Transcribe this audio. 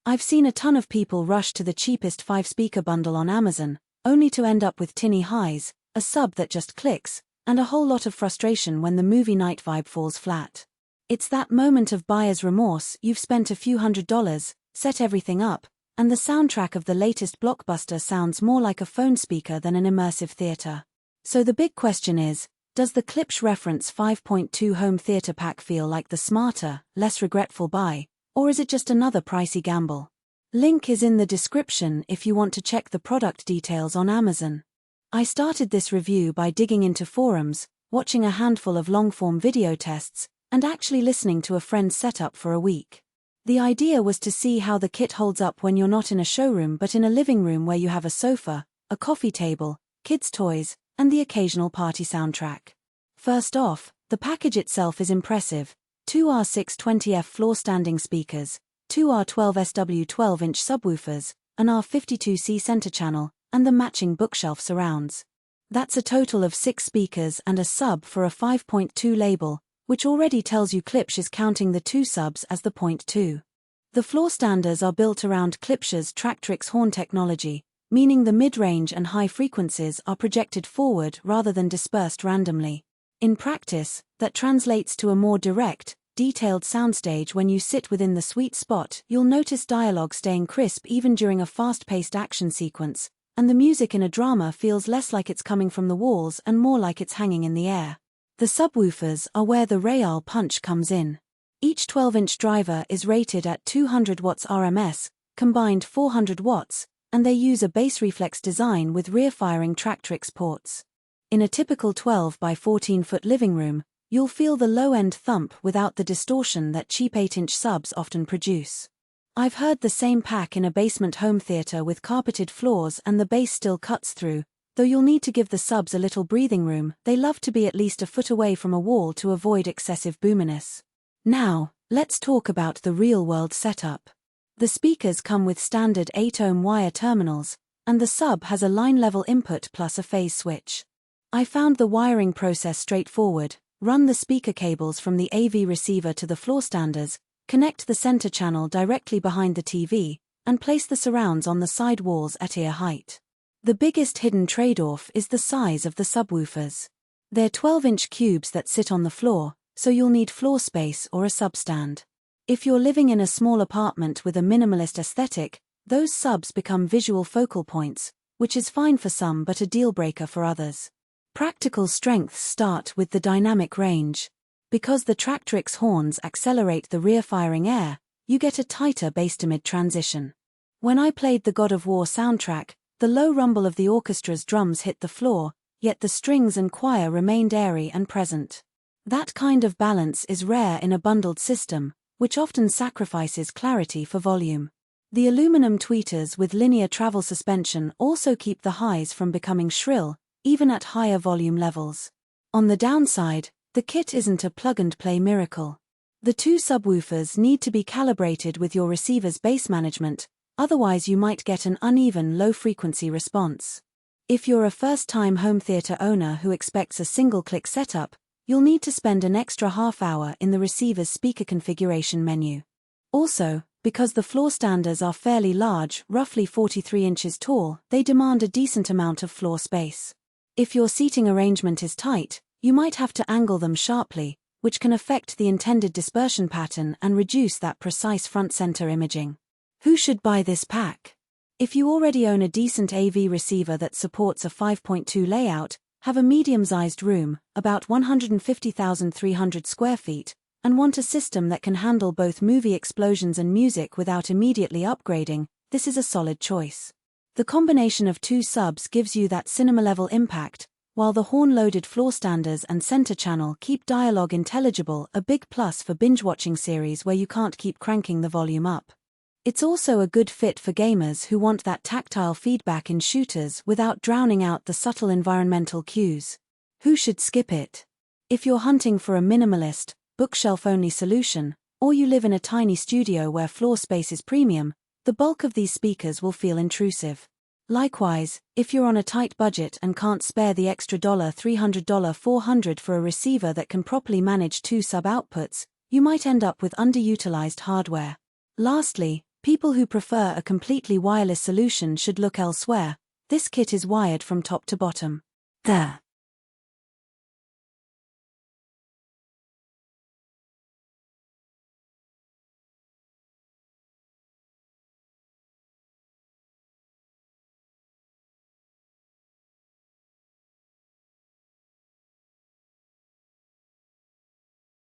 I've seen a ton of people rush to the cheapest 5-speaker bundle on Amazon, only to end up with tinny highs, a sub that just clicks, and a whole lot of frustration when the movie night vibe falls flat. It's that moment of buyer's remorse. You've spent a few $100s, set everything up, and the soundtrack of the latest blockbuster sounds more like a phone speaker than an immersive theater. So the big question is, does the Klipsch Reference 5.2 home theater pack feel like the smarter, less regretful buy, or is it just another pricey gamble? Link is in the description if you want to check the product details on Amazon. I started this review by digging into forums, watching a handful of long-form video tests, and actually listening to a friend's setup for a week. The idea was to see how the kit holds up when you're not in a showroom but in a living room where you have a sofa, a coffee table, kids' toys, and the occasional party soundtrack. First off, the package itself is impressive. 2 R620F floor-standing speakers, 2 R12SW 12-inch subwoofers, an R52C center channel, and the matching bookshelf surrounds. That's a total of 6 speakers and a sub for a 5.2 label, which already tells you Klipsch is counting the 2 subs as the .2. The floor standers are built around Klipsch's Tractrix horn technology, meaning the mid-range and high frequencies are projected forward rather than dispersed randomly. In practice, that translates to a more direct, detailed soundstage. When you sit within the sweet spot, you'll notice dialogue staying crisp even during a fast-paced action sequence, and the music in a drama feels less like it's coming from the walls and more like it's hanging in the air. The subwoofers are where the real punch comes in. Each 12-inch driver is rated at 200 watts RMS, combined 400 watts, and they use a bass reflex design with rear-firing Tractrix ports. In a typical 12 by 14-foot living room, you'll feel the low-end thump without the distortion that cheap 8-inch subs often produce. I've heard the same pack in a basement home theater with carpeted floors and the bass still cuts through, though you'll need to give the subs a little breathing room. They love to be at least a foot away from a wall to avoid excessive boominess. Now, let's talk about the real-world setup. The speakers come with standard 8-ohm wire terminals, and the sub has a line-level input plus a phase switch. I found the wiring process straightforward. Run the speaker cables from the AV receiver to the floor standers, connect the center channel directly behind the TV, and place the surrounds on the side walls at ear height. The biggest hidden trade-off is the size of the subwoofers. They're 12-inch cubes that sit on the floor, so you'll need floor space or a substand. If you're living in a small apartment with a minimalist aesthetic, those subs become visual focal points, which is fine for some but a deal-breaker for others. Practical strengths start with the dynamic range. Because the Tractrix horns accelerate the rear-firing air, you get a tighter bass-to-mid transition. When I played the God of War soundtrack, the low rumble of the orchestra's drums hit the floor, yet the strings and choir remained airy and present. That kind of balance is rare in a bundled system, which often sacrifices clarity for volume. The aluminum tweeters with linear travel suspension also keep the highs from becoming shrill, even at higher volume levels. On the downside, the kit isn't a plug-and-play miracle. The 2 subwoofers need to be calibrated with your receiver's bass management, otherwise you might get an uneven low-frequency response. If you're a first-time home theater owner who expects a single-click setup, you'll need to spend an extra half hour in the receiver's speaker configuration menu. Also, because the floor standers are fairly large, roughly 43 inches tall, they demand a decent amount of floor space. If your seating arrangement is tight, you might have to angle them sharply, which can affect the intended dispersion pattern and reduce that precise front-center imaging. Who should buy this pack? If you already own a decent AV receiver that supports a 5.2 layout, have a medium-sized room, about 150,300 square feet, and want a system that can handle both movie explosions and music without immediately upgrading, this is a solid choice. The combination of 2 subs gives you that cinema-level impact, while the horn-loaded floor standers and center channel keep dialogue intelligible, a big plus for binge-watching series where you can't keep cranking the volume up. It's also a good fit for gamers who want that tactile feedback in shooters without drowning out the subtle environmental cues. Who should skip it? If you're hunting for a minimalist, bookshelf-only solution, or you live in a tiny studio where floor space is premium, the bulk of these speakers will feel intrusive. Likewise, if you're on a tight budget and can't spare the extra $300, $400 for a receiver that can properly manage 2 sub-outputs, you might end up with underutilized hardware. Lastly, People who prefer a completely wireless solution should look elsewhere. This kit is wired from top to bottom. There.